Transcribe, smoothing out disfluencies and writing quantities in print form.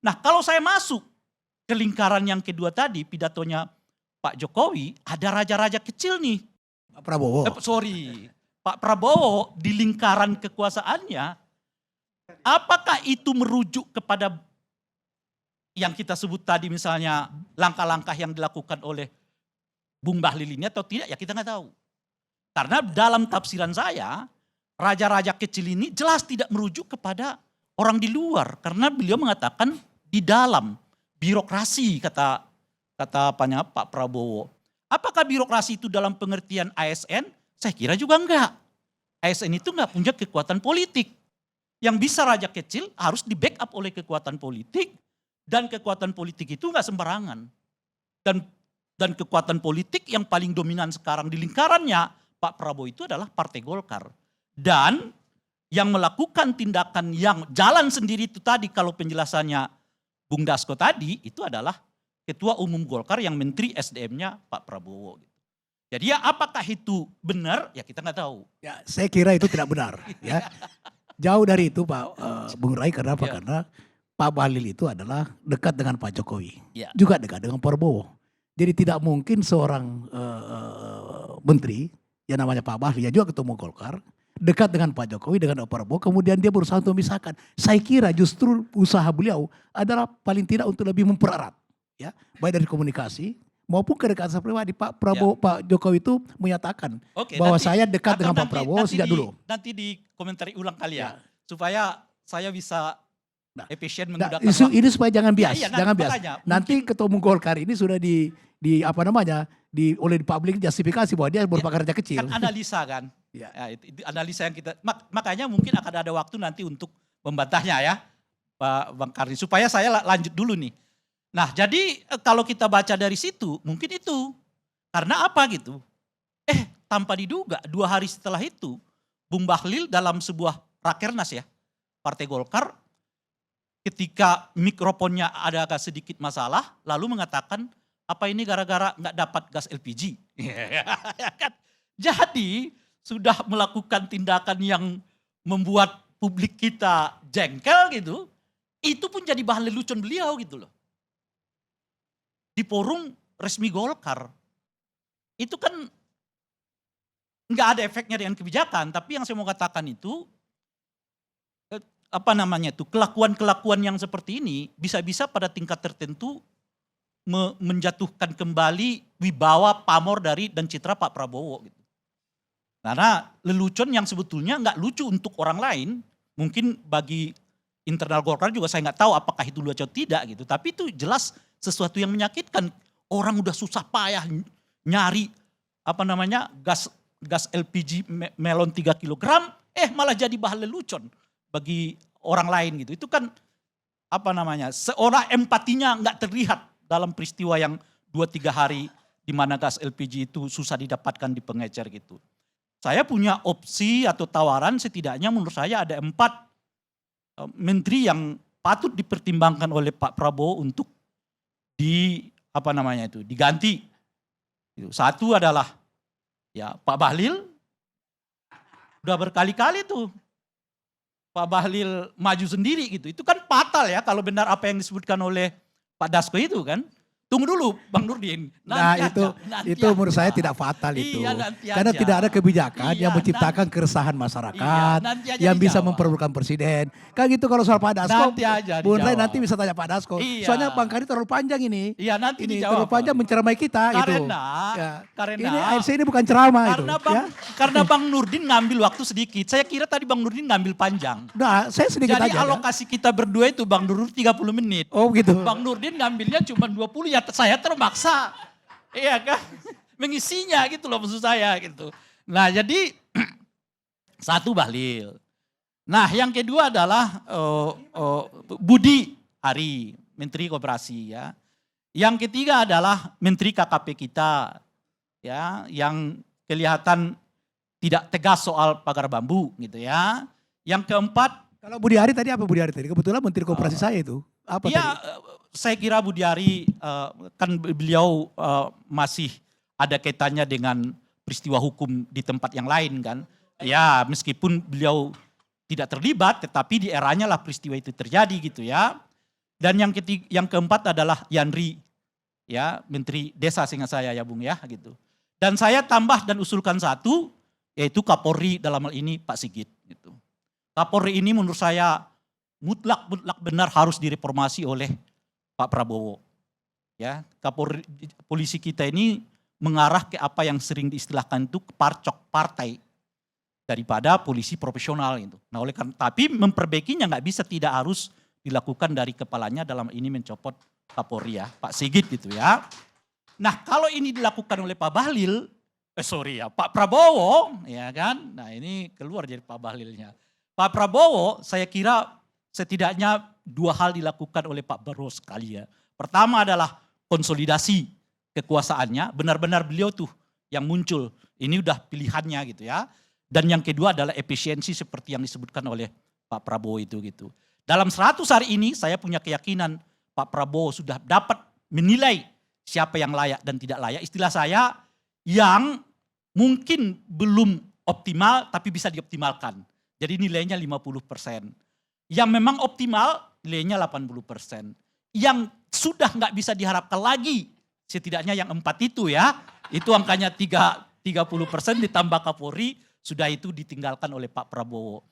Nah kalau saya masuk ke lingkaran yang kedua tadi, pidatonya Pak Jokowi, ada raja-raja kecil nih. Pak Prabowo. Pak Prabowo di lingkaran kekuasaannya, apakah itu merujuk kepada yang kita sebut tadi misalnya langkah-langkah yang dilakukan oleh Bung Bahlil ini atau tidak, ya kita nggak tahu. Karena dalam tafsiran saya, raja-raja kecil ini jelas tidak merujuk kepada orang di luar. Karena beliau mengatakan di dalam birokrasi, kata apanya Pak Prabowo. Apakah birokrasi itu dalam pengertian ASN? Saya kira juga enggak. ASN itu enggak punya kekuatan politik. Yang bisa raja kecil harus di backup oleh kekuatan politik. Dan kekuatan politik itu enggak sembarangan. Dan kekuatan politik yang paling dominan sekarang di lingkarannya Pak Prabowo itu adalah Partai Golkar. Dan yang melakukan tindakan yang jalan sendiri itu tadi, kalau penjelasannya Bung Dasko tadi, itu adalah Ketua Umum Golkar yang Menteri SDM-nya Pak Prabowo. Jadi ya apakah itu benar? Ya kita nggak tahu. Ya, saya kira itu tidak benar. Ya. Jauh dari itu Pak Bung Rai, karena apa? Ya. Karena Pak Bahlil itu adalah dekat dengan Pak Jokowi. Ya. Juga dekat dengan Prabowo. Jadi tidak mungkin seorang menteri yang namanya Pak Bahlil, yang juga ketemu Golkar, dekat dengan Pak Jokowi, dengan Pak Prabowo, kemudian dia berusaha untuk memisahkan. Saya kira justru usaha beliau adalah paling tidak untuk lebih mempererat. Ya, baik dari komunikasi maupun kedekatan pribadi. Pak Prabowo, ya. Pak Jokowi itu menyatakan bahwa saya dekat dengan Pak Prabowo sejak dulu. Nanti di komentari ulang kali ya, supaya saya bisa efisien menggunakan ini supaya jangan bias, jangan bias. Makanya, nanti ketemu Golkar ini sudah oleh publik justifikasi bahwa dia merupakan raja kecil. Kan analisa kan, ya. Ya, itu analisa yang kita, makanya mungkin akan ada waktu nanti untuk membantahnya ya, Pak Bang Karni. Supaya saya lanjut dulu nih. Nah jadi kalau kita baca dari situ mungkin itu. Karena apa gitu. Tanpa diduga 2 hari setelah itu Bung Bahlil dalam sebuah rakernas ya Partai Golkar, ketika mikrofonnya ada agak sedikit masalah lalu mengatakan apa ini gara-gara gak dapat gas LPG. Jadi sudah melakukan tindakan yang membuat publik kita jengkel gitu. Itu pun jadi bahan lelucon beliau gitu loh. Di forum resmi Golkar. Itu kan nggak ada efeknya dengan kebijakan, tapi yang saya mau katakan itu kelakuan-kelakuan yang seperti ini bisa-bisa pada tingkat tertentu menjatuhkan kembali wibawa pamor dari dan citra Pak Prabowo gitu. Karena lelucon yang sebetulnya nggak lucu untuk orang lain, mungkin bagi internal Golkar juga saya nggak tahu apakah itu lucu atau tidak gitu, tapi itu jelas sesuatu yang menyakitkan. Orang udah susah payah nyari gas LPG melon 3 kg, malah jadi bahan lelucon bagi orang lain gitu. Itu kan seorang empatinya nggak terlihat dalam peristiwa yang 2-3 hari di mana gas LPG itu susah didapatkan di pengecer gitu. Saya punya opsi atau tawaran, setidaknya menurut saya ada 4 menteri yang patut dipertimbangkan oleh Pak Prabowo untuk diganti. Satu adalah ya Pak Bahlil. Udah berkali-kali tuh Pak Bahlil maju sendiri gitu. Itu kan fatal ya kalau benar apa yang disebutkan oleh Pak Dasko itu kan. Tunggu dulu Bang Nurdin. Itu menurut saya tidak fatal itu. Karena tidak ada kebijakan yang menciptakan keresahan masyarakat, yang bisa memperlukan presiden. Kan gitu kalau soal Pak Dasko. Bung Ray nanti bisa tanya Pak Dasko. Soalnya Bang Karni terlalu panjang ini. Iya nanti ini dijawab. Terlalu panjang menceramai kita Karena ini ARC ini bukan ceramah karena Bang Nurdin ngambil waktu sedikit. Saya kira tadi Bang Nurdin ngambil panjang. Nah, saya sedikit Jadi aja. alokasi kita berdua itu Bang Nurdin 30 menit. Oh gitu. Bang Nurdin ngambilnya cuma 20, ya saya terpaksa. Iya kan? Mengisinya gitu loh maksud saya gitu. Nah jadi satu Bahlil. Nah yang kedua adalah Budi Ari, Menteri Koperasi ya. Yang ketiga adalah Menteri KKP kita ya, yang kelihatan tidak tegas soal pagar bambu gitu ya. Yang keempat, kalau Budi Ari tadi apa Budi Ari tadi? Kebetulan Menteri Koperasi saya itu. Apa tadi? Saya kira Budi Ari kan beliau masih ada kaitannya dengan peristiwa hukum di tempat yang lain kan. Ya meskipun beliau tidak terlibat, tetapi di eranya lah peristiwa itu terjadi gitu ya. Dan yang keempat adalah Yandri, ya Menteri Desa seingat saya ya Bung ya gitu. Dan saya tambah dan usulkan satu, yaitu Kapolri dalam hal ini Pak Sigit. Gitu. Kapolri ini menurut saya mutlak benar harus direformasi oleh Pak Prabowo. Ya, Kapolri, polisi kita ini mengarah ke apa yang sering diistilahkan itu parcok partai daripada polisi profesional itu. Nah, oleh karena tapi memperbaikinya nggak bisa tidak harus dilakukan dari kepalanya dalam ini mencopot Kapolri ya, Pak Sigit gitu ya. Nah, kalau ini dilakukan oleh Pak Bahlil, Pak Prabowo, ya kan? Nah, ini keluar dari Pak Bahlilnya. Pak Prabowo, saya kira setidaknya dua hal dilakukan oleh Pak Prabowo sekali ya. Pertama adalah konsolidasi kekuasaannya, benar-benar beliau tuh yang muncul. Ini udah pilihannya gitu ya. Dan yang kedua adalah efisiensi seperti yang disebutkan oleh Pak Prabowo itu gitu. Dalam 100 hari ini saya punya keyakinan Pak Prabowo sudah dapat menilai siapa yang layak dan tidak layak. Istilah saya yang mungkin belum optimal tapi bisa dioptimalkan. Jadi nilainya 50%. Yang memang optimal nilainya 80%. Yang sudah nggak bisa diharapkan lagi, setidaknya yang 4 itu ya, itu angkanya 30% ditambah Kapolri, sudah itu ditinggalkan oleh Pak Prabowo.